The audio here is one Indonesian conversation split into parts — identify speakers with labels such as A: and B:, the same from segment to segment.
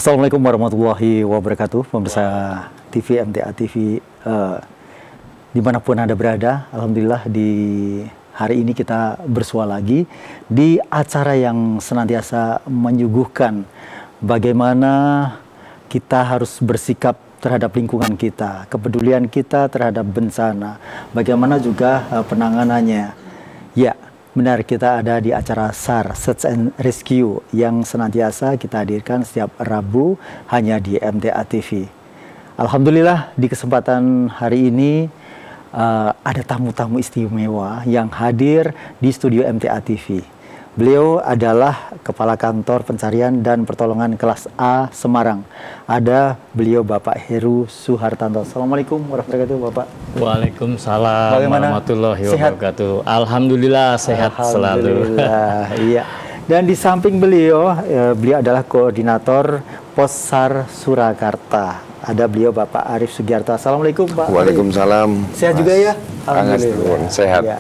A: Assalamualaikum warahmatullahi wabarakatuh, pemirsa TV MTA TV dimanapun Anda berada. Alhamdulillah di hari ini kita bersua lagi di acara yang senantiasa menyuguhkan bagaimana kita harus bersikap terhadap lingkungan kita, kepedulian kita terhadap bencana, bagaimana juga penanganannya. Ya, benar, kita ada di acara SAR, Search and Rescue, yang senantiasa kita hadirkan setiap Rabu hanya di MTA TV. Alhamdulillah di kesempatan hari ini ada tamu-tamu istimewa yang hadir di studio MTA TV. Beliau adalah Kepala Kantor Pencarian dan Pertolongan Kelas A Semarang. Ada beliau Bapak Heru Suhartanto. Assalamualaikum warahmatullahi wabarakatuh, Bapak.
B: Waalaikumsalam warahmatullahi wabarakatuh. Alhamdulillah sehat selalu.
A: Iya. Dan di samping beliau, beliau adalah Koordinator Pos SAR Surakarta. Ada beliau Bapak Arief Sugiarto. Assalamualaikum, Pak.
C: Waalaikumsalam.
A: Sehat juga ya?
C: Alhamdulillah. Sehat. Ya.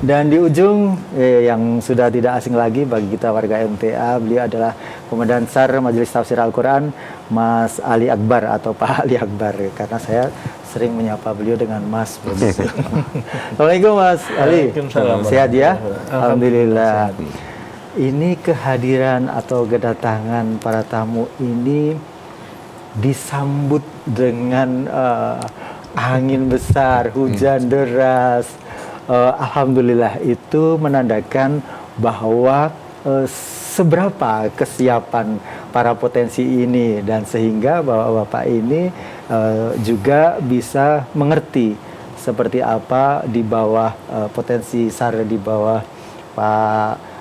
A: Dan di ujung yang sudah tidak asing lagi bagi kita warga MTA, beliau adalah Komandan SAR Majelis Tafsir Al-Quran, Mas Ali Akbar atau Pak Ali Akbar, karena saya sering menyapa beliau dengan Mas. Assalamualaikum Mas Ali. Sehat ya? Alhamdulillah. Ini kehadiran atau kedatangan para tamu ini disambut dengan angin besar, hujan deras. Alhamdulillah, itu menandakan bahwa seberapa kesiapan para potensi ini, dan sehingga Bapak ini juga bisa mengerti seperti apa di bawah potensi SAR, di bawah Pak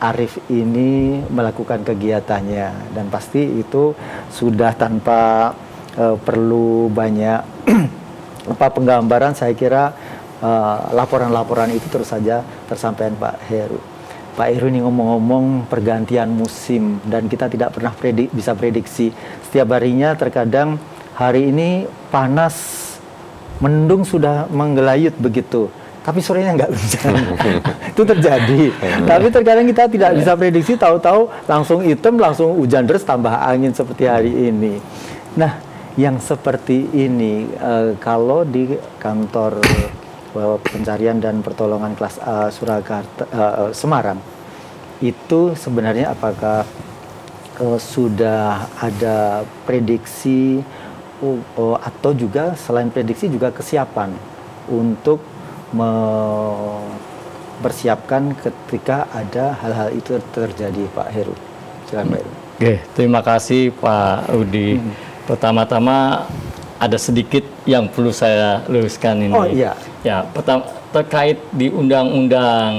A: Arief ini melakukan kegiatannya, dan pasti itu sudah tanpa perlu banyak penggambaran. Saya kira laporan-laporan itu terus saja tersampaikan Pak Heru. Pak Heru ini ngomong-ngomong pergantian musim, dan kita tidak pernah bisa prediksi. Setiap harinya terkadang hari ini panas, mendung sudah menggelayut begitu, tapi sorenya nggak hujan. Itu terjadi. Tapi terkadang kita tidak bisa prediksi, tahu-tahu langsung hitam, langsung hujan deras, tambah angin seperti hari ini. Nah, yang seperti ini, kalau di kantor pencarian dan pertolongan kelas A Surakarta, Semarang, itu sebenarnya apakah sudah ada prediksi atau juga selain prediksi juga kesiapan untuk mempersiapkan ketika ada hal-hal itu terjadi, Pak Heru? Silakan, Pak Heru.
B: Oke, terima kasih Pak Udi. Pertama-tama ada sedikit yang perlu saya luruskan ini.
A: Oh iya.
B: Ya, pertama terkait di Undang-Undang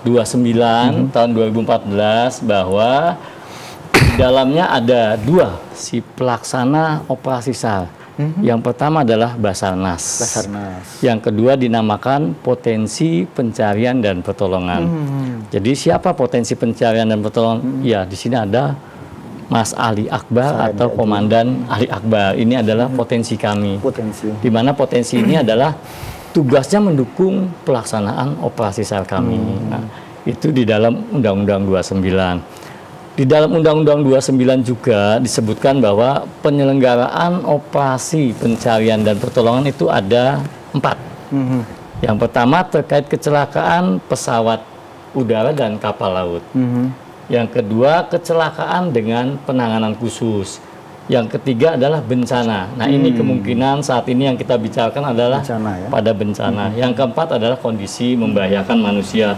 B: 29 tahun 2014, bahwa di dalamnya ada dua si pelaksana operasi SAR. Yang pertama adalah Basarnas. Yang kedua dinamakan Potensi Pencarian dan Pertolongan. Jadi siapa potensi pencarian dan pertolongan? Ya, di sini ada Mas Ali Akbar atau Komandan Ali Akbar. Ini adalah potensi kami. Di mana potensi ini adalah tugasnya mendukung pelaksanaan operasi SAR kami. Nah, itu di dalam Undang-Undang 29. Di dalam Undang-Undang 29 juga disebutkan bahwa penyelenggaraan operasi pencarian dan pertolongan itu ada 4. Yang pertama terkait kecelakaan pesawat udara dan kapal laut. Yang kedua kecelakaan dengan penanganan khusus. Yang ketiga adalah bencana. Nah, ini kemungkinan saat ini yang kita bicarakan adalah bencana, ya? Pada bencana. Yang keempat adalah kondisi membahayakan manusia.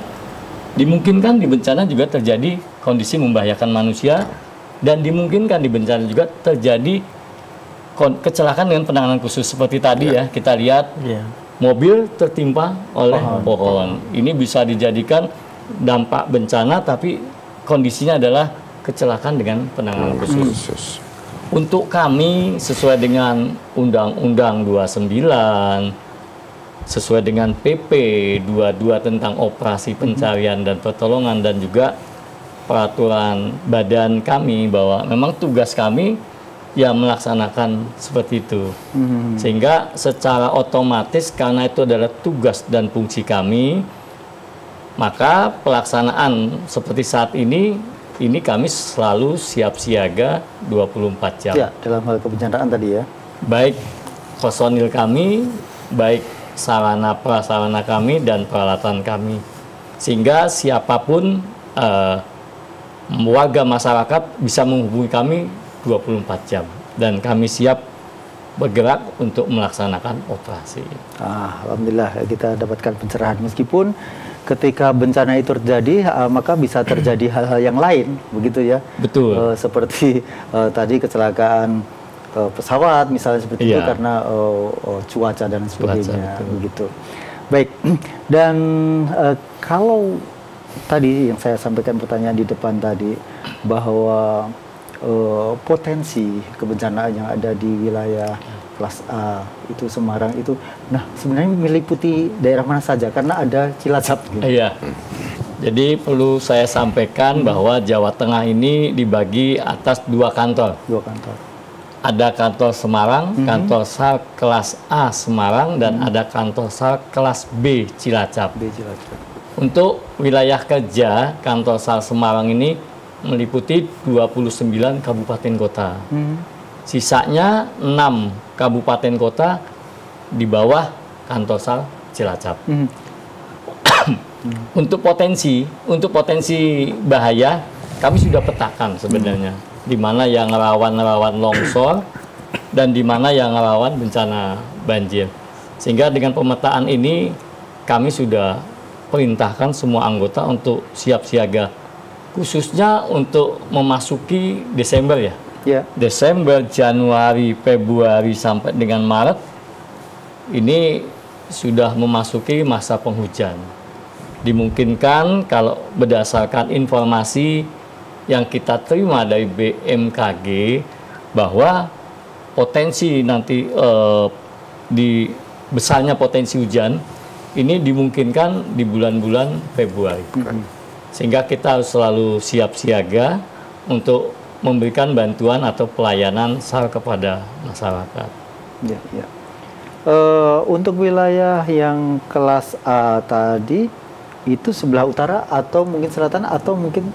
B: Dimungkinkan di bencana juga terjadi kondisi membahayakan manusia, dan dimungkinkan di bencana juga terjadi kecelakaan dengan penanganan khusus seperti tadi ya kita lihat mobil tertimpa oleh pohon. Ini bisa dijadikan dampak bencana, tapi kondisinya adalah kecelakaan dengan penanganan khusus. Untuk kami sesuai dengan Undang-Undang 29, sesuai dengan PP 22 tentang operasi pencarian dan pertolongan, dan juga peraturan badan kami, bahwa memang tugas kami ya melaksanakan seperti itu. Sehingga secara otomatis karena itu adalah tugas dan fungsi kami, maka pelaksanaan seperti saat ini ini kami selalu siap siaga 24 jam.
A: Ya, dalam hal kebencanaan tadi ya.
B: Baik personil kami, baik sarana prasarana kami dan peralatan kami. Sehingga siapapun warga masyarakat bisa menghubungi kami 24 jam dan kami siap bergerak untuk melaksanakan operasi.
A: Alhamdulillah kita dapatkan pencerahan, meskipun ketika bencana itu terjadi maka bisa terjadi hal-hal yang lain, begitu ya.
B: Betul.
A: Seperti tadi kecelakaan pesawat misalnya seperti itu karena cuaca dan sebagainya, begitu. Baik, dan kalau tadi yang saya sampaikan pertanyaan di depan tadi bahwa potensi kebencanaan yang ada di wilayah kelas A itu Semarang itu, nah sebenarnya meliputi daerah mana saja karena ada Cilacap. Gitu.
B: Iya. Jadi perlu saya sampaikan bahwa Jawa Tengah ini dibagi atas 2 kantor. 2 kantor. Ada kantor Semarang, kantor SAR kelas A Semarang, dan ada kantor SAR kelas B Cilacap. Untuk wilayah kerja kantor SAR Semarang ini meliputi 29 kabupaten kota. Sisanya 6 kabupaten kota di bawah kantor SAR Cilacap. Untuk potensi bahaya kami sudah petakan sebenarnya, di mana yang rawan longsor dan di mana yang rawan bencana banjir. Sehingga dengan pemetaan ini kami sudah perintahkan semua anggota untuk siap siaga, khususnya untuk memasuki Desember ya. Desember, Januari, Februari sampai dengan Maret ini sudah memasuki masa penghujan. Dimungkinkan kalau berdasarkan informasi yang kita terima dari BMKG bahwa potensi nanti di besarnya potensi hujan ini dimungkinkan di bulan-bulan Februari. Sehingga kita harus selalu siap siaga untuk memberikan bantuan atau pelayanan SAR kepada masyarakat.
A: Untuk wilayah yang kelas A tadi itu sebelah utara atau mungkin selatan atau mungkin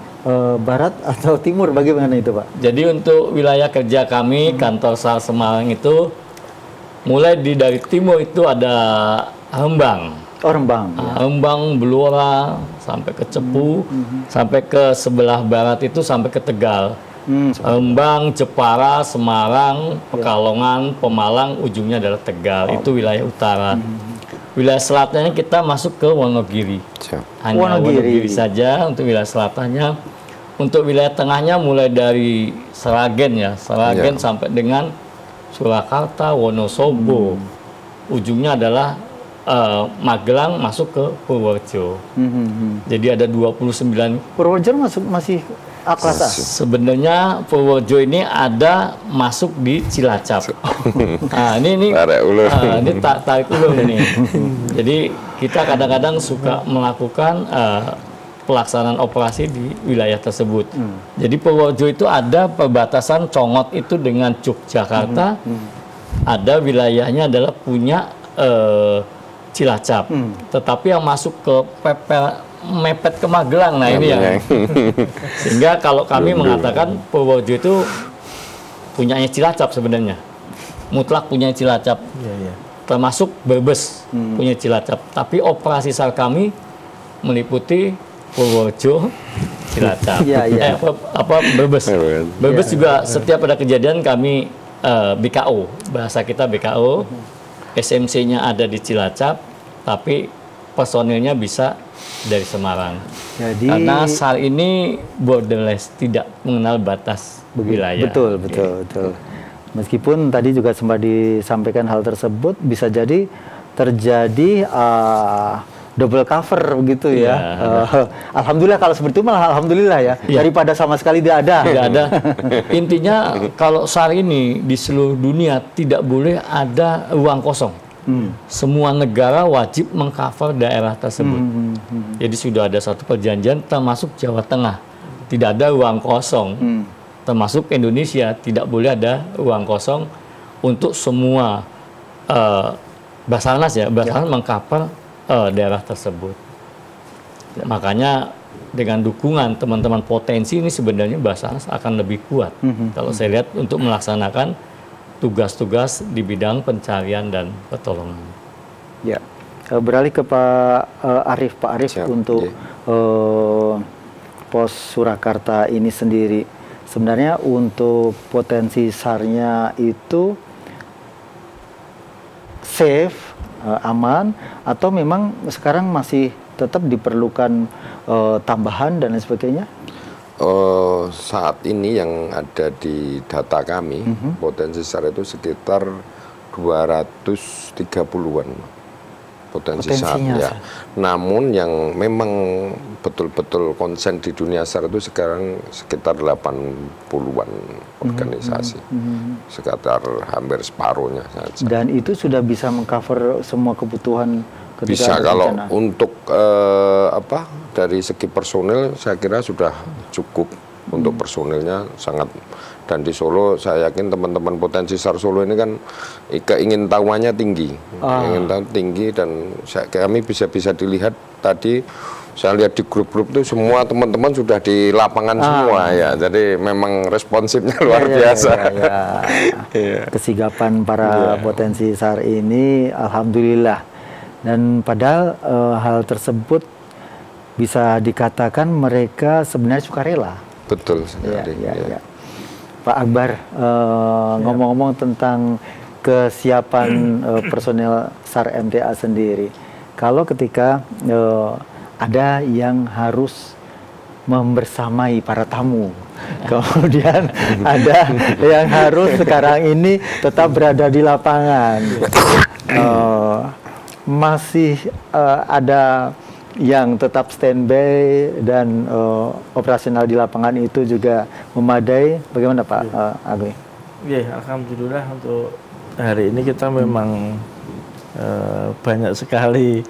A: barat atau timur, bagaimana itu Pak?
B: Jadi untuk wilayah kerja kami kantor SAR Semarang itu mulai dari timur itu ada Rembang.
A: Rembang.
B: Rembang, Blora, sampai ke Cepu, sampai ke sebelah barat itu sampai ke Tegal. Rembang, Jepara, Semarang, Pekalongan, Pemalang, ujungnya adalah Tegal. Itu wilayah utara. Wilayah selatannya kita masuk ke Wonogiri. Hanya Wonogiri saja untuk wilayah selatannya. Untuk wilayah tengahnya mulai dari Seragen ya, Seragen sampai dengan Surakarta, Wonosobo. Ujungnya adalah Magelang masuk ke Purworejo. Jadi ada 29.
A: Purworejo masih kelas A?
B: Sebenarnya Purworejo ini ada masuk di Cilacap. Ini tarik ulur ini. Jadi kita kadang-kadang suka melakukan pelaksanaan operasi di wilayah tersebut. Jadi Purworejo itu ada perbatasan Congot itu dengan Yogyakarta. Ada wilayahnya adalah punya Cilacap, tetapi yang masuk ke mepet ke Magelang, nah ini ya. Sehingga kalau kami mengatakan Purworejo itu punyanya Cilacap sebenarnya, mutlak punya Cilacap, termasuk Brebes punya Cilacap. Tapi operasi SAR kami meliputi Purworejo, Cilacap, Brebes. Brebes juga setiap ada kejadian kami BKO, bahasa kita BKO. SMC-nya ada di Cilacap, tapi personilnya bisa dari Semarang. Jadi, karena SAR ini borderless, tidak mengenal batas wilayah.
A: Betul. Meskipun tadi juga sempat disampaikan hal tersebut, bisa jadi terjadi double cover begitu ya. Alhamdulillah kalau seperti itu malah alhamdulillah ya. Daripada sama sekali tidak ada.
B: Intinya kalau SAR ini di seluruh dunia tidak boleh ada ruang kosong. Semua negara wajib mengcover daerah tersebut. Jadi sudah ada satu perjanjian termasuk Jawa Tengah. Tidak ada ruang kosong. Termasuk Indonesia tidak boleh ada ruang kosong untuk semua Basarnas ya. Basarnas mengcover daerah tersebut. Makanya dengan dukungan teman-teman potensi ini sebenarnya Basarnas akan lebih kuat. Kalau saya lihat untuk melaksanakan tugas-tugas di bidang pencarian dan pertolongan.
A: Ya, beralih ke Pak Arief. Pak Arief, untuk pos Surakarta ini sendiri, sebenarnya untuk potensi SAR-nya itu safe, aman, atau memang sekarang masih tetap diperlukan tambahan dan lain sebagainya?
C: Saat ini yang ada di data kami, potensi SAR itu sekitar 230-an potensi SAR. Ya. Namun yang memang betul-betul konsen di dunia SAR itu sekarang sekitar 80-an organisasi. Sekitar hampir separuhnya saja.
A: Dan itu sudah bisa mengcover semua kebutuhan ketika
C: bisa. Kalau
A: bencana?
C: untuk dari segi personil saya kira sudah cukup untuk personilnya sangat. Dan di Solo saya yakin teman-teman potensi SAR Solo ini kan ingin tahuannya tinggi, ingin tahu tinggi, dan kami bisa dilihat tadi saya lihat di grup-grup itu semua teman-teman sudah di lapangan semua ya, jadi memang responsifnya luar biasa.
A: Kesigapan para potensi SAR ini alhamdulillah, dan padahal hal tersebut bisa dikatakan mereka sebenarnya sukarela.
C: Betul sekali.
A: Ya. Pak Akbar, ngomong-ngomong tentang kesiapan personel SAR MTA sendiri, kalau ketika ada yang harus membersamai para tamu, kemudian ada yang harus sekarang ini tetap berada di lapangan, masih ada yang tetap standby dan operasional di lapangan itu juga memadai. Bagaimana Pak Agung?
D: Ya, alhamdulillah untuk hari ini kita memang banyak sekali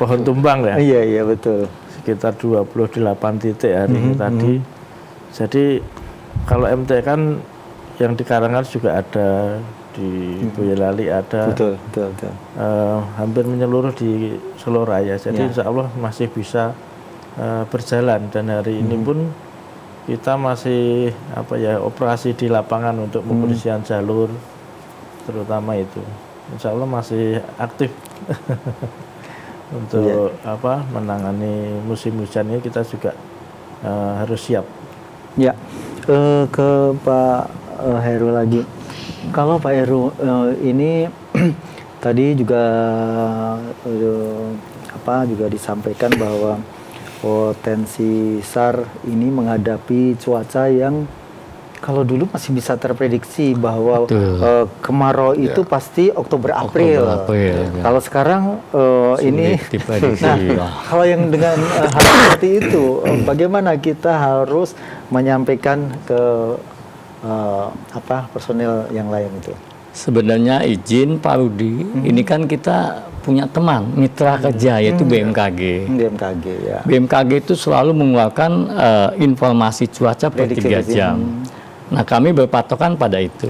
D: pohon tumbang ya.
A: Iya betul.
D: Sekitar 28 titik hari ini tadi. Jadi kalau MT kan yang di Karanganyar juga ada, di Boyolali ada,
A: betul.
D: hampir menyeluruh di Solo Raya. Jadi insya Allah masih bisa berjalan, dan hari ini pun kita masih operasi di lapangan untuk pembersihan jalur, terutama itu. Insya Allah masih aktif untuk menangani musim hujan ini. Kita juga harus siap. Ya,
A: ke Pak Heru lagi. Kalau Pak Heru ini tadi juga juga disampaikan bahwa potensi SAR ini menghadapi cuaca yang kalau dulu masih bisa terprediksi bahwa kemarau itu pasti Oktober April. Kalau sekarang ini kalau yang dengan hal seperti itu, bagaimana kita harus menyampaikan ke personil yang lain itu?
B: Sebenarnya izin Pak Rudi, ini kan kita punya teman mitra kerja yaitu BMKG. BMKG itu selalu mengeluarkan informasi cuaca per 3 jam. Nah, kami berpatokan pada itu.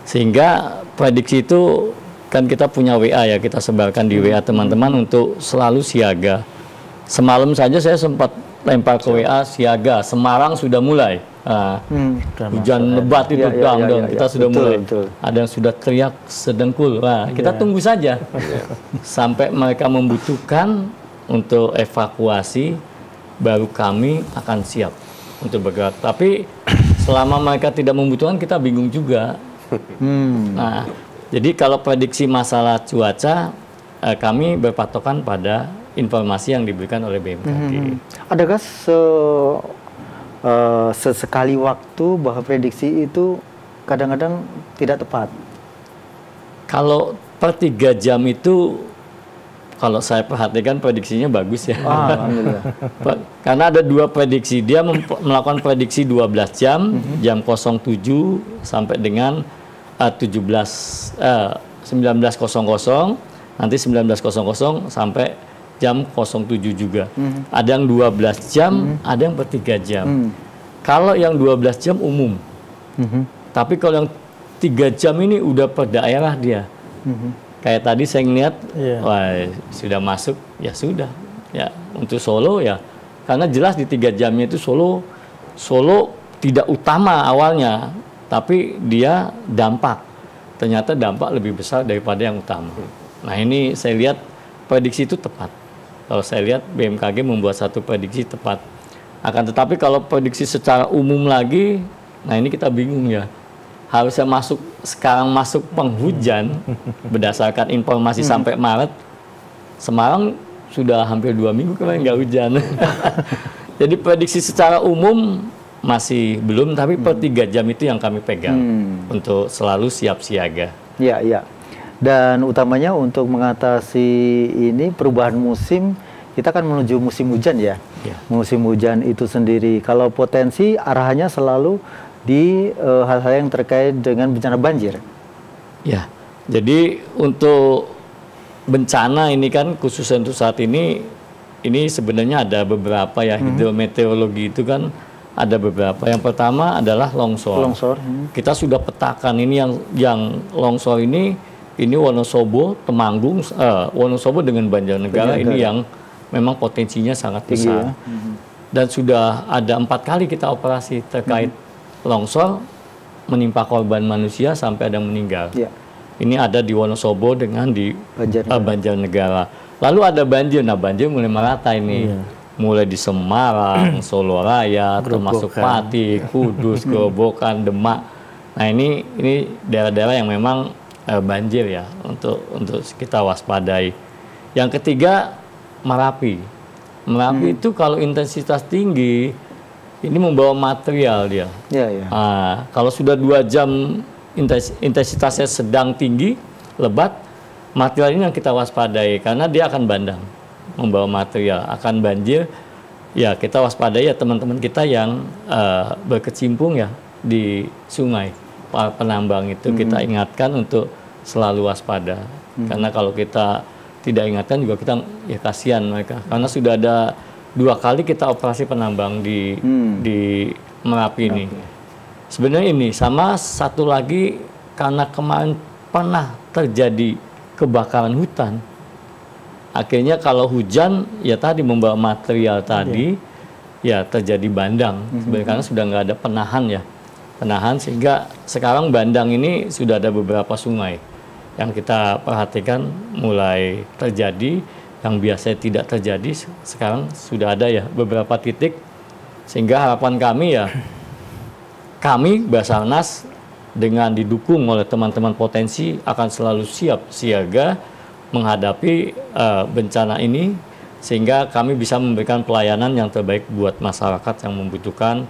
B: Sehingga prediksi itu kan kita punya WA ya, kita sebarkan di WA teman-teman untuk selalu siaga. Semalam saja saya sempat lempar ke WA siaga, Semarang sudah mulai. Hujan lebat itu kita sudah mulai. Ada yang sudah teriak sedengkul. Kita tunggu saja sampai mereka membutuhkan untuk evakuasi, baru kami akan siap untuk bergerak. Tapi selama mereka tidak membutuhkan, kita bingung juga. Nah, jadi kalau prediksi masalah cuaca, kami berpatokan pada informasi yang diberikan oleh BMKG.
A: Adakah sesekali waktu bahwa prediksi itu kadang-kadang tidak tepat?
B: Kalau per 3 jam itu, kalau saya perhatikan prediksinya bagus ya.
A: Alhamdulillah.
B: Karena ada 2 prediksi. Dia melakukan prediksi 12 jam, jam 07 sampai dengan 19.00, nanti 19.00 sampai jam 07 juga. Ada yang 12 jam, ada yang per 3 jam. Kalau yang 12 jam umum. Tapi kalau yang 3 jam ini udah per daerah dia. Kayak tadi saya ngeliat, wah sudah masuk, ya sudah. Ya, untuk Solo ya Karena jelas di 3 jamnya itu Solo tidak utama awalnya, tapi dia ternyata dampak lebih besar daripada yang utama. Nah ini saya lihat prediksi itu tepat. Kalau saya lihat BMKG membuat satu prediksi tepat. Akan tetapi kalau prediksi secara umum lagi, nah ini kita bingung ya. Harusnya sekarang masuk penghujan berdasarkan informasi sampai Maret. Semarang sudah hampir 2 minggu kemarin nggak hujan. Jadi prediksi secara umum masih belum, tapi per 3 jam itu yang kami pegang untuk selalu siap siaga.
A: Iya, iya. Dan utamanya untuk mengatasi ini perubahan musim, kita kan menuju musim hujan ya. Musim hujan itu sendiri, kalau potensi arahannya selalu di hal-hal yang terkait dengan bencana banjir. Ya,
B: jadi untuk bencana ini kan khususnya untuk saat ini sebenarnya ada beberapa ya, hidrometeorologi itu kan ada beberapa. Yang pertama adalah longsor. Kita sudah petakan ini yang longsor ini Wonosobo, Temanggung, Wonosobo dengan Banjarnegara ini yang memang potensinya sangat besar. Dan sudah ada 4 kali kita operasi terkait longsor menimpa korban manusia sampai ada yang meninggal. Ini ada di Wonosobo dengan di Banjarnegara. Lalu ada banjir. Nah banjir mulai merata ini. Mulai di Semarang, Solo Raya, termasuk Pati, Kudus, Gerobokan, Demak. Nah ini daerah-daerah yang memang banjir ya untuk kita waspadai. Yang ketiga Merapi. Merapi itu kalau intensitas tinggi ini membawa material dia. Kalau sudah 2 jam intensitasnya sedang tinggi, lebat, material ini yang kita waspadai karena dia akan bandang, membawa material, akan banjir. Ya kita waspadai ya teman-teman kita yang berkecimpung ya di sungai, para penambang itu kita ingatkan untuk selalu waspada. Karena kalau kita tidak ingatkan juga kita ya kasihan mereka. Karena sudah ada 2 kali kita operasi penambang di Merapi ini. Sebenarnya ini sama satu lagi karena kemarin pernah terjadi kebakaran hutan. Akhirnya kalau hujan ya tadi membawa material tadi ya terjadi bandang. Sebenarnya karena sudah nggak ada penahan sehingga sekarang bandang ini sudah ada beberapa sungai yang kita perhatikan mulai terjadi, yang biasanya tidak terjadi sekarang sudah ada ya beberapa titik, sehingga harapan kami ya kami Basarnas dengan didukung oleh teman-teman potensi akan selalu siap siaga menghadapi bencana ini, sehingga kami bisa memberikan pelayanan yang terbaik buat masyarakat yang membutuhkan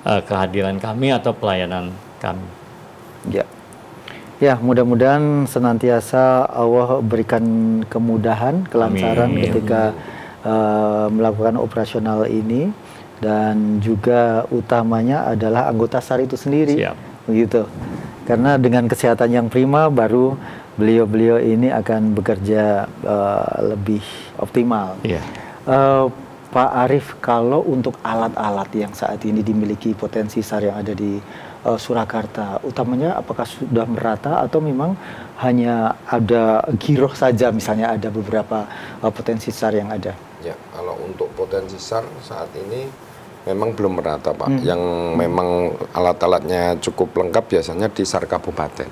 B: kehadiran kami atau pelayanan kami.
A: Ya, mudah-mudahan senantiasa Allah berikan kemudahan, kelancaran ketika melakukan operasional ini, dan juga utamanya adalah anggota SAR itu sendiri, begitu. Karena dengan kesehatan yang prima, baru beliau-beliau ini akan bekerja lebih optimal. Pak Arief, kalau untuk alat-alat yang saat ini dimiliki potensi SAR yang ada di Surakarta, utamanya apakah sudah merata atau memang hanya ada giroh saja, misalnya ada beberapa potensi SAR yang ada?
C: Ya, kalau untuk potensi SAR saat ini memang belum merata, Pak. Yang memang alat-alatnya cukup lengkap biasanya di SAR Kabupaten.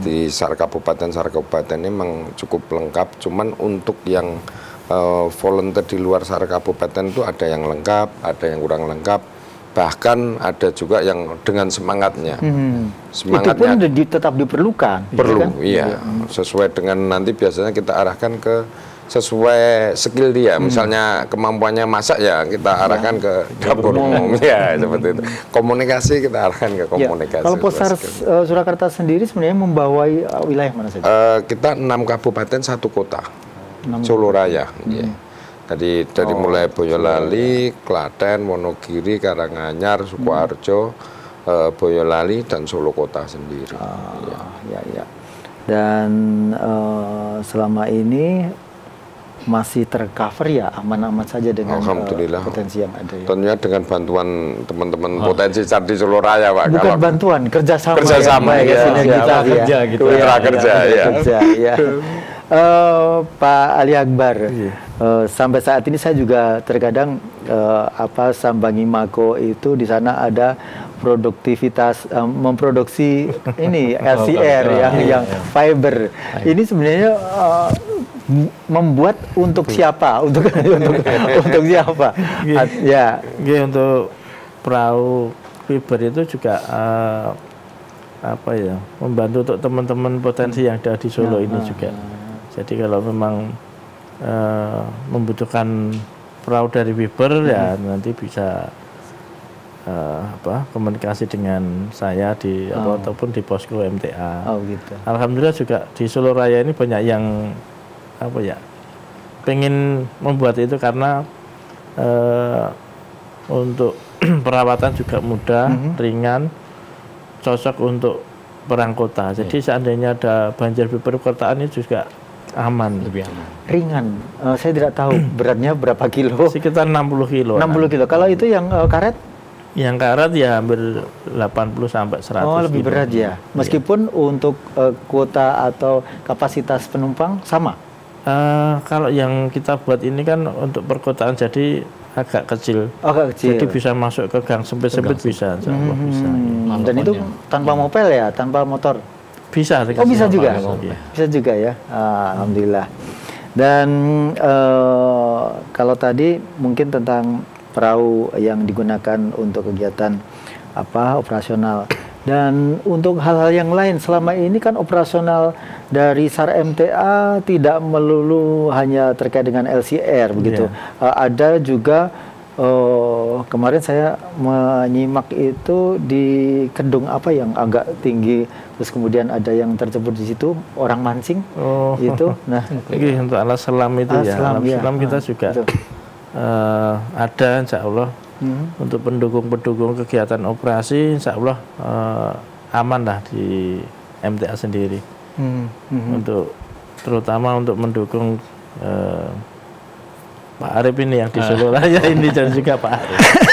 C: Di SAR Kabupaten ini memang cukup lengkap, cuman untuk yang volunteer di luar SAR Kabupaten itu ada yang lengkap, ada yang kurang lengkap. Bahkan ada juga yang dengan semangatnya.
A: Semangatnya itu pun tetap diperlukan.
C: Perlu,
A: kan?
C: Iya. Sesuai dengan nanti biasanya kita arahkan ke sesuai skill dia. Misalnya kemampuannya masak ya kita arahkan ke dapur umum. Ya, seperti itu. Komunikasi kita arahkan ke komunikasi.
A: Kalau Posar Surakarta sendiri sebenarnya membawai wilayah mana saja?
C: Kita 6 kabupaten 1 kota. Solo Raya. Dari mulai Boyolali, Klaten, Wonogiri, Karanganyar, Sukoharjo, Boyolali, dan Solo Kota sendiri.
A: Dan selama ini masih tercover ya, aman-aman saja dengan potensi yang ada ya?
C: Tentunya dengan bantuan teman-teman potensi SAR di Solo Raya, Pak.
A: Bukan kalau bantuan, kerjasama
C: ya,
A: kita
C: kerja gitu. Kerja.
A: Pak Ali Akbar, sampai saat ini saya juga terkadang Sambangi Mako itu di sana ada produktivitas memproduksi ini LCR yang fiber. Ini sebenarnya membuat untuk siapa? Untuk siapa? Ya,
D: untuk perahu fiber itu juga membantu untuk teman-teman potensi yang ada di Solo ini juga. Jadi kalau memang membutuhkan perahu dari fiber ya nanti bisa komunikasi dengan saya ataupun di posko MTA.
A: Gitu.
D: Alhamdulillah juga di Solo Raya ini banyak yang pengen membuat itu karena untuk perawatan juga mudah, ringan, cocok untuk perang kota. Jadi seandainya ada banjir di perkotaan ini juga aman.
B: Lebih aman.
A: Ringan. Saya tidak tahu beratnya berapa kilo.
D: Sekitar 60 kilo.
A: 60 kilo. Kalau itu yang karet?
D: Yang karet ya hampir 80 sampai 100
A: Oh, lebih
D: kilo.
A: berat ya. Meskipun untuk kuota atau kapasitas penumpang sama.
D: Kalau yang kita buat ini kan untuk perkotaan jadi agak kecil.
A: Oh, agak kecil.
D: Jadi bisa masuk ke gang sempit-sempit bisa, insya Allah bisa.
A: Dan itu tanpa mopel ya, tanpa motor.
D: Bisa.
A: Oh, bisa juga.
D: Ya.
A: Bisa juga ya. Alhamdulillah. Dan kalau tadi mungkin tentang perahu yang digunakan untuk kegiatan operasional. Dan untuk hal-hal yang lain selama ini kan operasional dari SAR MTA tidak melulu hanya terkait dengan LCR begitu. Ada juga kemarin saya menyimak itu di Kedung yang agak tinggi, terus kemudian ada yang terjebak di situ orang mancing itu. Nah,
D: untuk alat selam itu alat selam kita juga ada insya Allah. Untuk pendukung kegiatan operasi insya Allah aman lah di MTA sendiri. Untuk terutama untuk mendukung Pak Arif ini yang di Solo Raya ini dan juga Pak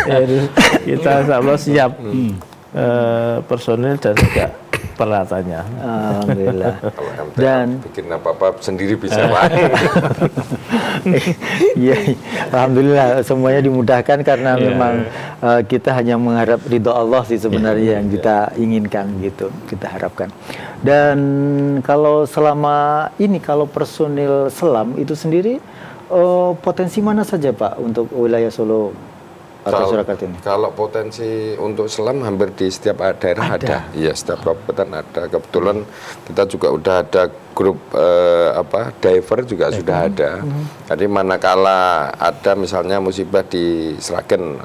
D: Arif. Kita insya Allah siap personil dan juga peralatannya.
A: Alhamdulillah.
C: Dan bikin apa-apa sendiri bisa, Pak.
A: Iya, alhamdulillah semuanya dimudahkan karena memang kita hanya mengharap ridho Allah sih sebenarnya yang kita inginkan gitu, kita harapkan. Dan kalau selama ini kalau personil selam itu sendiri potensi mana saja Pak untuk wilayah Solo atau Surakarta ini?
C: Kalau potensi untuk selam hampir di setiap daerah ada. Iya, setiap kabupaten ada. Kebetulan kita juga udah ada grup diver juga sudah ada. Jadi manakala ada misalnya musibah di Sragen,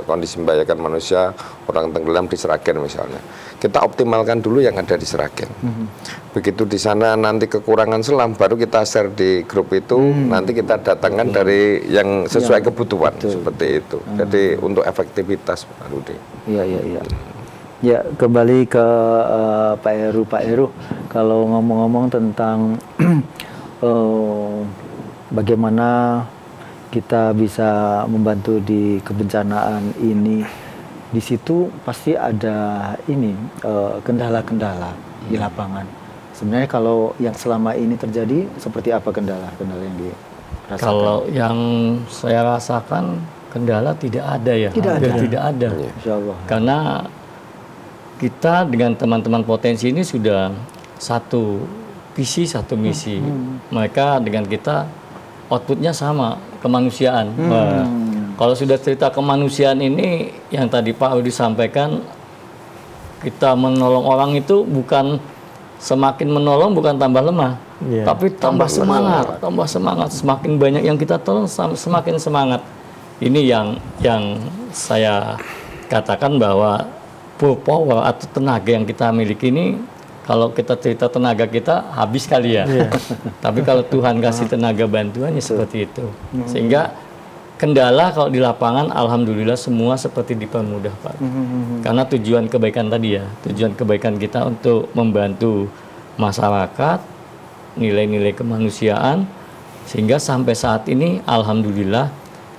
C: kondisi membahayakan manusia, orang tenggelam di Sragen misalnya, kita optimalkan dulu yang ada di Sragen. Begitu di sana nanti kekurangan selam, baru kita share di grup itu, nanti kita datangkan dari yang sesuai kebutuhan, seperti itu. Jadi untuk efektivitas, Pak Rudi.
A: Iya. Ya, kembali ke Pak Heru. Kalau ngomong-ngomong tentang bagaimana kita bisa membantu di kebencanaan ini, di situ pasti ada kendala-kendala di lapangan. Sebenarnya kalau yang selama ini terjadi, seperti apa kendala-kendala yang dirasakan?
B: Kalau yang saya rasakan, kendala tidak ada ya. Tidak ada.
A: Insya Allah.
B: Karena kita dengan teman-teman potensi ini sudah satu visi, satu misi. Mereka dengan kita outputnya sama, kemanusiaan. Kalau sudah cerita kemanusiaan ini, yang tadi Pak Udi sampaikan, kita menolong orang itu bukan semakin menolong, bukan tambah lemah, tapi tambah semangat. Semakin banyak yang kita tolong, semakin semangat. Ini yang saya katakan bahwa full power atau tenaga yang kita miliki ini, kalau kita cerita tenaga kita habis kali ya. Tapi kalau Tuhan kasih tenaga bantuannya seperti itu. Sehingga kendala kalau di lapangan alhamdulillah semua seperti dipermudah, Pak. Karena tujuan kebaikan tadi ya, tujuan kebaikan kita untuk membantu masyarakat, nilai-nilai kemanusiaan, sehingga sampai saat ini alhamdulillah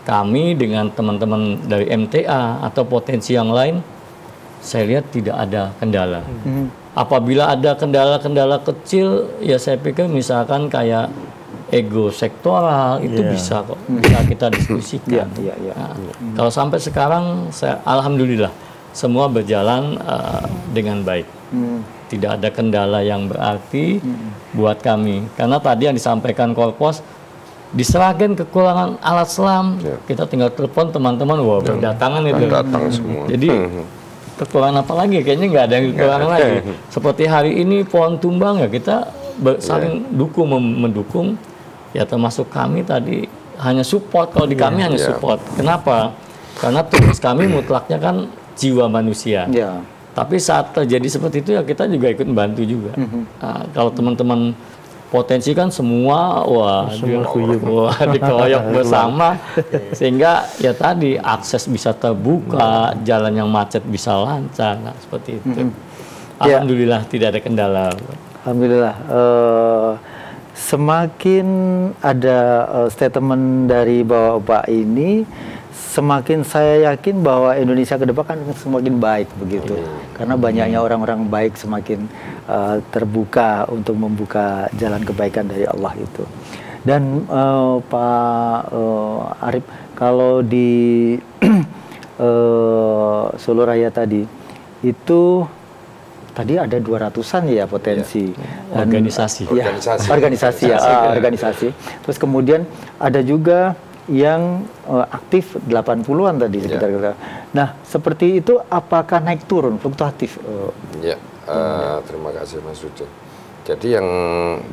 B: kami dengan teman-teman dari MTA atau potensi yang lain, saya lihat tidak ada kendala. apabila ada kendala-kendala kecil, ya saya pikir misalkan kayak ego sektoral itu bisa kok, bisa kita diskusikan. Nah, kalau sampai sekarang, alhamdulillah semua berjalan dengan baik. Tidak ada kendala yang berarti buat kami. Karena tadi yang disampaikan Korpos, di Sragen kekurangan alat selam, kita tinggal telepon teman-teman, wah berdatangan itu.
C: Datang semua.
B: Jadi kekurangan apa lagi? Kayaknya nggak ada yang kekurangan lagi. Seperti hari ini pohon tumbang ya kita saling mendukung. Ya termasuk kami tadi hanya support. Kalau di kami hanya support. Kenapa? Karena tugas kami mutlaknya kan jiwa manusia. Tapi saat terjadi seperti itu ya kita juga ikut membantu juga. Nah, kalau teman-teman potensi kan semua dikeroyok bersama, sehingga ya tadi akses bisa terbuka, jalan yang macet bisa lancar, nah, seperti itu. Alhamdulillah tidak ada kendala.
A: Alhamdulillah. Semakin ada statement dari Bapak ini, semakin saya yakin bahwa Indonesia ke depan kan semakin baik begitu. Karena banyaknya orang-orang baik semakin terbuka untuk membuka jalan kebaikan dari Allah itu. Dan Pak Arif, kalau di Solo Raya tadi itu tadi ada 200-an ya potensi. Dan, organisasi. Terus kemudian ada juga yang aktif 80-an tadi sekitar. Nah, seperti itu apakah naik turun, fluktuatif?
C: Terima kasih Mas Udin. Jadi yang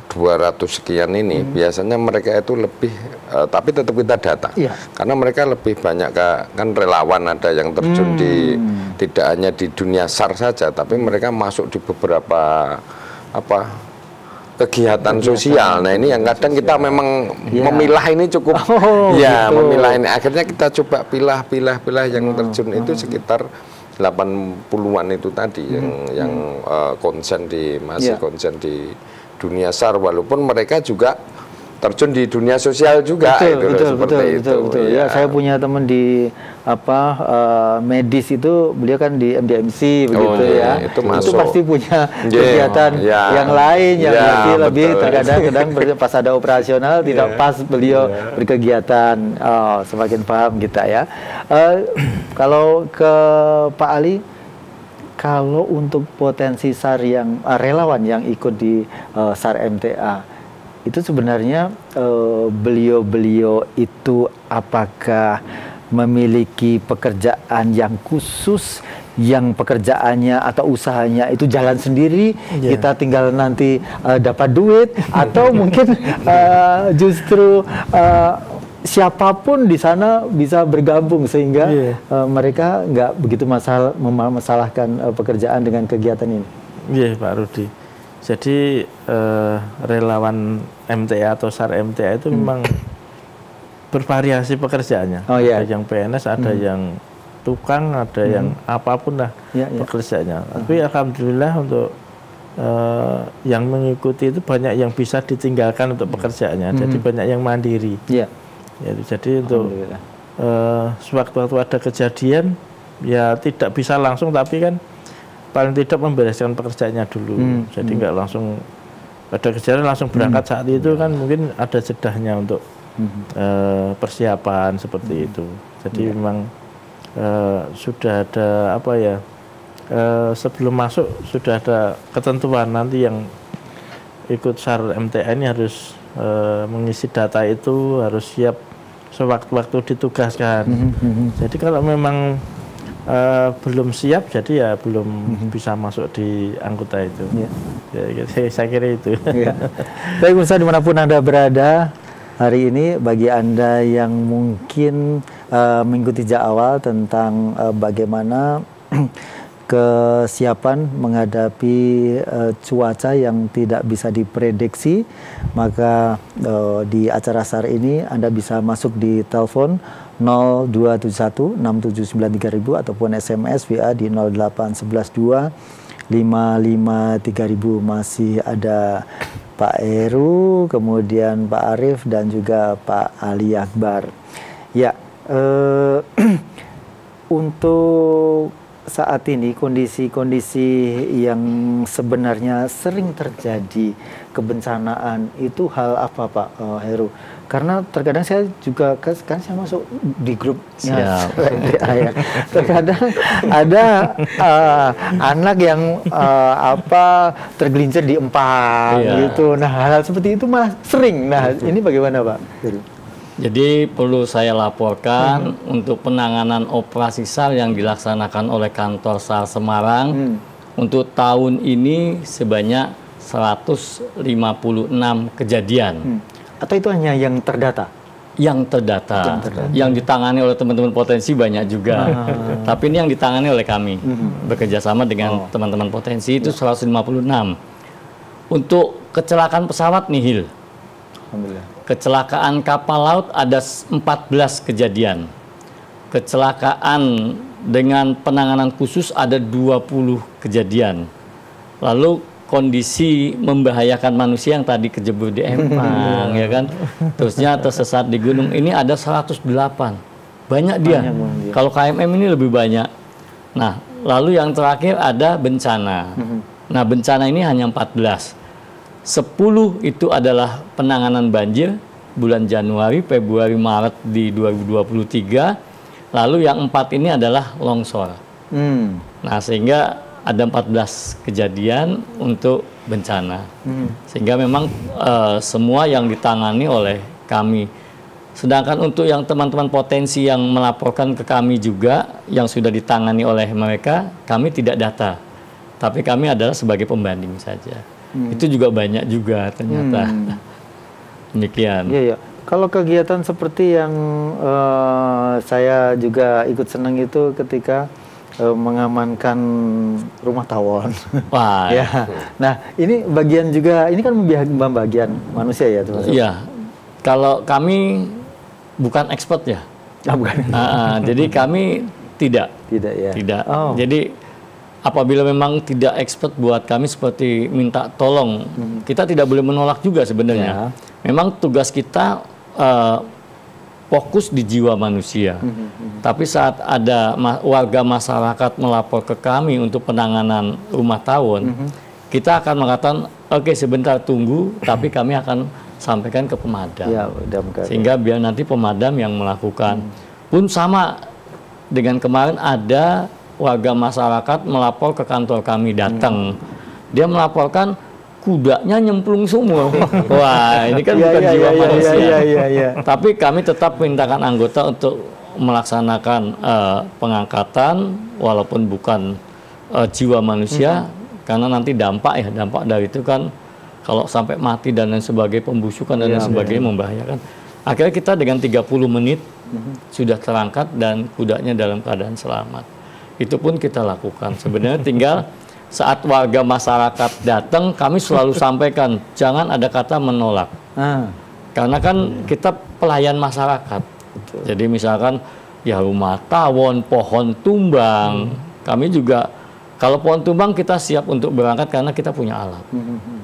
C: 200 sekian ini biasanya mereka itu lebih, tapi tetap kita data. Karena mereka lebih banyak kan relawan, ada yang terjun di tidak hanya di dunia SAR saja, tapi mereka masuk di beberapa kegiatan sosial. Nah ini yang kadang kita memang memilah ini cukup memilah ini. Akhirnya kita coba pilah yang terjun itu sekitar 80-an itu tadi yang konsen konsen di dunia SAR, walaupun mereka juga terjun di dunia sosial juga.
A: Betul. Ya, saya punya teman di medis itu, beliau kan di MDMC begitu itu pasti punya kegiatan yang lain yang lebih terkadang pas ada operasional tidak pas beliau berkegiatan. Semakin paham kita ya. Kalau ke Pak Ali, kalau untuk potensi SAR yang relawan yang ikut di SAR MTA itu sebenarnya beliau-beliau itu apakah memiliki pekerjaan yang khusus, yang pekerjaannya atau usahanya itu jalan sendiri, kita tinggal nanti dapat duit, atau mungkin justru siapapun di sana bisa bergabung sehingga mereka nggak begitu memasalahkan pekerjaan dengan kegiatan ini?
D: Iya, Pak Rudi. Jadi relawan MTA atau SAR MTA itu memang bervariasi pekerjaannya. Ada yang PNS, ada yang tukang, ada yang apapun lah pekerjaannya. Tapi alhamdulillah untuk yang mengikuti itu banyak yang bisa ditinggalkan untuk pekerjaannya. Jadi banyak yang mandiri. Jadi untuk sewaktu-waktu ada kejadian ya tidak bisa langsung, tapi kan paling tidak membereskan pekerjaannya dulu. Jadi nggak langsung ada kejadian langsung berangkat saat itu, kan mungkin ada jedahnya untuk persiapan seperti itu. Jadi memang sudah ada sebelum masuk sudah ada ketentuan nanti yang ikut SAR MTA ini harus mengisi data itu, harus siap sewaktu-waktu ditugaskan. Jadi kalau memang belum siap, jadi ya belum bisa masuk di anggota itu. Saya kira itu.
A: Baik, pemirsa dimanapun Anda berada hari ini, bagi Anda yang mungkin mengikuti sejak awal tentang bagaimana kesiapan menghadapi cuaca yang tidak bisa diprediksi, maka di acara SAR ini Anda bisa masuk di telepon 0271 6793000 ataupun SMS WA di 08112 553.000. Masih ada Pak Heru, kemudian Pak Arif dan juga Pak Ali Akbar. Ya, untuk saat ini kondisi-kondisi yang sebenarnya sering terjadi kebencanaan itu hal apa Pak Heru? Karena terkadang saya juga kan saya masuk di grupnya MTA ya. Terkadang ada anak yang tergelincir di empang gitu. Nah hal seperti itu malah sering. Nah ini bagaimana Pak Heru?
B: Jadi perlu saya laporkan untuk penanganan operasi SAR yang dilaksanakan oleh kantor SAR Semarang untuk tahun ini sebanyak 156 kejadian.
A: Atau itu hanya yang terdata?
B: Yang terdata. Yang ditangani oleh teman-teman potensi banyak juga. Tapi ini yang ditangani oleh kami. Bekerja sama dengan teman-teman potensi itu 156. Untuk kecelakaan pesawat nihil.
A: Alhamdulillah.
B: Kecelakaan kapal laut ada 14 kejadian. Kecelakaan dengan penanganan khusus ada 20 kejadian. Lalu kondisi membahayakan manusia yang tadi kejebur di empang, ya kan? Terusnya tersesat di gunung ini ada 108. Banyak dia. Kalau KMM ini lebih banyak. Nah, lalu yang terakhir ada bencana. Nah, bencana ini hanya 14. 10 itu adalah penanganan banjir bulan Januari, Februari, Maret di 2023. Lalu yang 4 ini adalah longsor. Nah, sehingga ada 14 kejadian untuk bencana. Sehingga memang semua yang ditangani oleh kami. Sedangkan untuk yang teman-teman potensi yang melaporkan ke kami juga, yang sudah ditangani oleh mereka, kami tidak data. Tapi kami adalah sebagai pembanding saja. Itu juga banyak juga ternyata. Demikian.
A: Iya, iya. Kalau kegiatan seperti yang saya juga ikut senang itu ketika mengamankan rumah tawon.
B: Wah.
A: Ya. Nah, ini bagian juga, ini kan bagian manusia ya, teman-teman.
B: Iya. Kalau kami bukan expert ya.
A: Bukan.
B: Jadi kami tidak.
A: Tidak ya.
B: Tidak. Jadi apabila memang tidak expert buat kami seperti minta tolong, kita tidak boleh menolak juga sebenarnya. Memang tugas kita fokus di jiwa manusia. Tapi saat ada warga masyarakat melapor ke kami untuk penanganan rumah tawon, kita akan mengatakan, oke, sebentar tunggu, tapi kami akan sampaikan ke pemadam.
A: Ya,
B: sehingga biar nanti pemadam yang melakukan. Pun sama dengan kemarin ada warga masyarakat melapor ke kantor kami datang. Dia melaporkan kudanya nyemplung semua. Wah, ini kan bukan jiwa manusia. Tapi kami tetap mintakan anggota untuk melaksanakan pengangkatan walaupun bukan jiwa manusia, karena nanti dampak dari itu kan kalau sampai mati dan lain sebagainya, pembusukan dan lain sebagainya membahayakan. Akhirnya kita dengan 30 menit sudah terangkat dan kudanya dalam keadaan selamat. Itu pun kita lakukan. Sebenarnya tinggal saat warga masyarakat datang, kami selalu sampaikan, jangan ada kata menolak. Karena kan kita pelayan masyarakat. Jadi misalkan ya rumah tawon, pohon tumbang, kami juga kalau pohon tumbang kita siap untuk berangkat karena kita punya alat.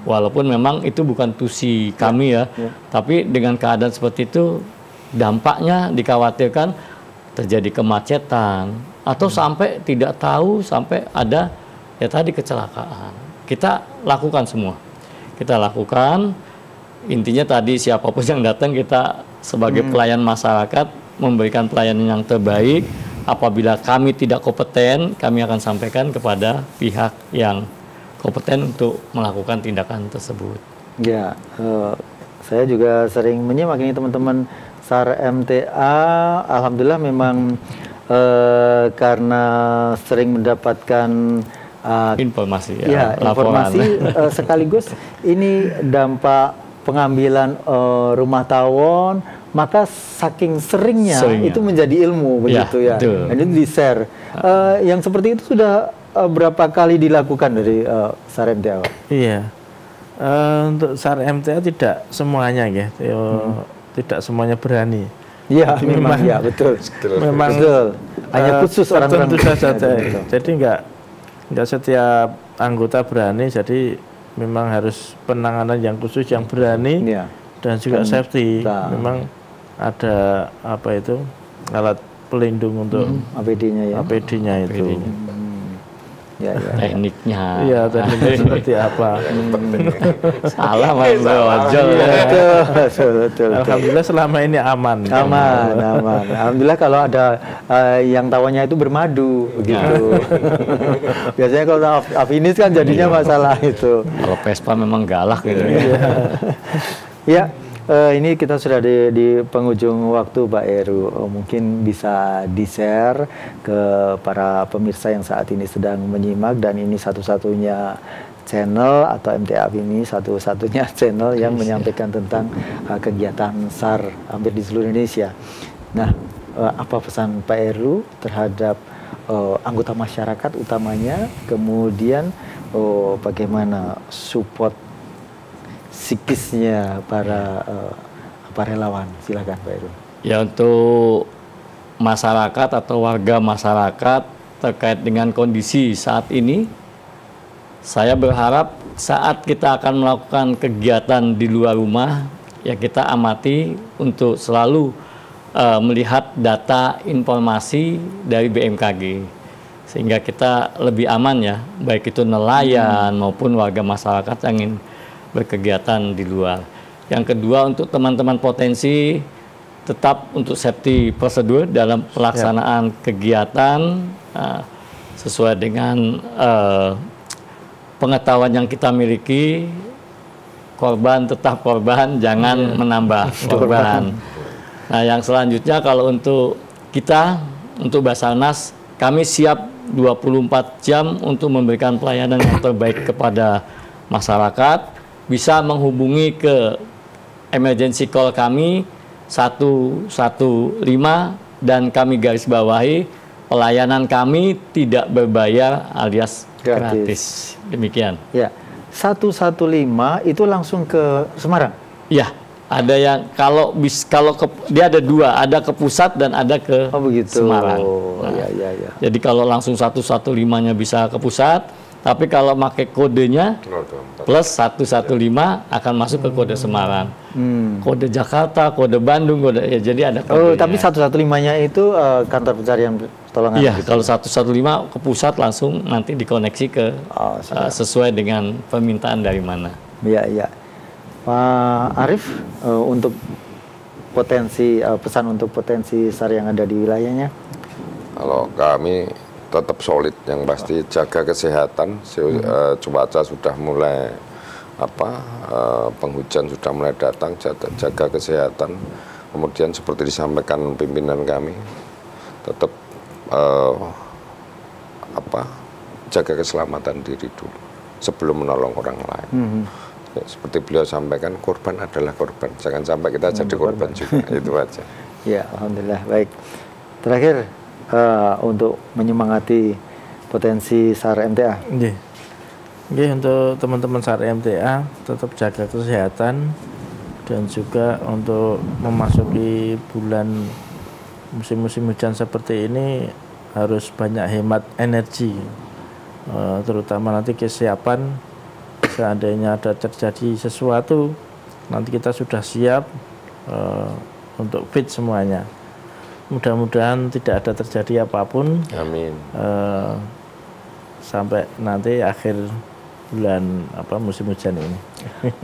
B: Walaupun memang itu bukan tusi kami ya. Tapi dengan keadaan seperti itu, dampaknya dikhawatirkan terjadi kemacetan atau sampai tidak tahu sampai ada ya tadi kecelakaan. Kita lakukan semua. Kita lakukan. Intinya tadi siapapun yang datang kita sebagai pelayan masyarakat memberikan pelayanan yang terbaik. Apabila kami tidak kompeten, kami akan sampaikan kepada pihak yang kompeten untuk melakukan tindakan tersebut.
A: Ya, saya juga sering menyimak ini teman-teman SAR MTA. Alhamdulillah memang karena sering mendapatkan
B: informasi
A: informasi sekaligus ini dampak pengambilan rumah tawon, maka saking seringnya itu menjadi ilmu begitu ya. Dan itu di-share. Yang seperti itu sudah berapa kali dilakukan dari SAR MTA?
D: Iya. Untuk SAR MTA tidak semuanya ya. Tidak semuanya berani.
A: Iya, memang ya, betul.
D: Memang
A: betul. Hanya khusus orang-orang
D: tertentu saja. Jadi enggak setiap anggota berani, jadi memang harus penanganan yang khusus yang berani dan juga safety. Memang ada alat pelindung untuk
A: APD-nya ya.
D: APD-nya itu.
B: tekniknya.
D: Iya, tekniknya seperti apa.
B: Salah Mas Ojo.
A: Betul.
D: Alhamdulillah selama ini aman.
A: Aman. Alhamdulillah kalau ada yang tawanya itu bermadu begitu. Biasanya kalau afinis kan jadinya masalah itu.
B: Kalau Vespa memang galak gitu.
A: Ya, ini kita sudah di penghujung waktu, Pak Heru. Mungkin bisa di-share ke para pemirsa yang saat ini sedang menyimak, dan ini satu-satunya channel atau MTA ini satu-satunya channel yang menyampaikan tentang kegiatan SAR hampir di seluruh Indonesia. Nah, apa pesan Pak Heru terhadap anggota masyarakat utamanya, kemudian bagaimana support psikisnya para relawan? Silakan Pak Heru.
B: Ya, untuk masyarakat atau warga masyarakat terkait dengan kondisi saat ini, saya berharap saat kita akan melakukan kegiatan di luar rumah, ya kita amati untuk selalu melihat data informasi dari BMKG, sehingga kita lebih aman ya, baik itu nelayan maupun warga masyarakat yang ingin berkegiatan di luar. Yang kedua, untuk teman-teman potensi, tetap untuk safety prosedur dalam pelaksanaan kegiatan sesuai dengan pengetahuan yang kita miliki. Korban tetap korban, jangan menambah korban. Nah, yang selanjutnya kalau untuk kita, untuk Basarnas, kami siap 24 jam untuk memberikan pelayanan yang terbaik kepada masyarakat. Bisa menghubungi ke emergency call kami 115, dan kami garis bawahi pelayanan kami tidak berbayar alias gratis. Demikian.
A: Ya, 115 itu langsung ke Semarang?
B: Ya, ada yang dia ada dua, ada ke pusat dan ada ke Semarang. Nah,
A: ya.
B: Jadi kalau langsung 115-nya bisa ke pusat, tapi kalau pakai kodenya plus 115 akan masuk ke kode Semarang. Kode Jakarta, kode Bandung, kode jadi ada kodenya.
A: Tapi 115-nya itu kantor pencarian pertolongan.
B: Iya, gitu. Kalau 115 ke pusat langsung nanti dikoneksi ke sesuai dengan permintaan dari mana.
A: Iya. Pak Arief, untuk pesan untuk potensi SAR yang ada di wilayahnya?
C: Kalau kami tetap solid, yang pasti jaga kesehatan. Cuaca sudah mulai penghujan sudah mulai datang, jaga kesehatan. Kemudian seperti disampaikan pimpinan kami, tetap jaga keselamatan diri dulu sebelum menolong orang lain. Ya, seperti beliau sampaikan, korban adalah korban, jangan sampai kita jadi korban juga. Itu aja.
A: Ya, alhamdulillah. Baik, terakhir untuk menyemangati potensi SAR MTA.
D: Oke, untuk teman-teman SAR MTA tetap jaga kesehatan, dan juga untuk memasuki bulan musim-musim hujan seperti ini harus banyak hemat energi, terutama nanti kesiapan seandainya ada terjadi sesuatu, nanti kita sudah siap untuk fit semuanya. Mudah-mudahan tidak ada terjadi apapun.
C: Amin.
D: Sampai nanti akhir bulan musim hujan ini.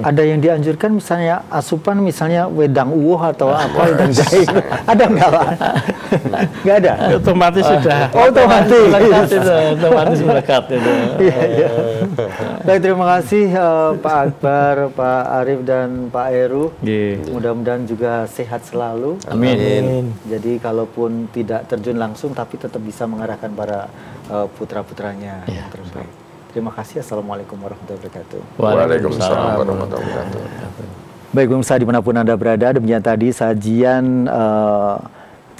A: Ada yang dianjurkan misalnya asupan, misalnya wedang uwoh atau apa wedang jahe, ada nggak Pak? Nggak ada.
D: Otomatis sudah.
B: Otomatis melekat itu.
A: Iya. Baik, terima kasih Pak Akbar, Pak Arief, dan Pak Heru. Mudah-mudahan juga sehat selalu.
B: Amin.
A: Jadi kalaupun tidak terjun langsung, tapi tetap bisa mengarahkan para putra-putranya yang terbaik. Terima kasih. Assalamualaikum warahmatullahi wabarakatuh.
C: Waalaikumsalam warahmatullahi wabarakatuh.
A: Baik pemirsa, dimanapun Anda berada, demikian tadi sajian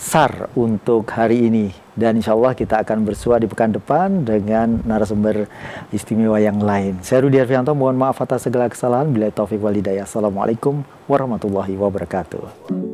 A: SAR untuk hari ini. Dan insya Allah kita akan bersua di pekan depan dengan narasumber istimewa yang lain. Saya Rudi Arfianto, mohon maaf atas segala kesalahan. Billahi taufiq wal hidayah. Assalamualaikum warahmatullahi wabarakatuh.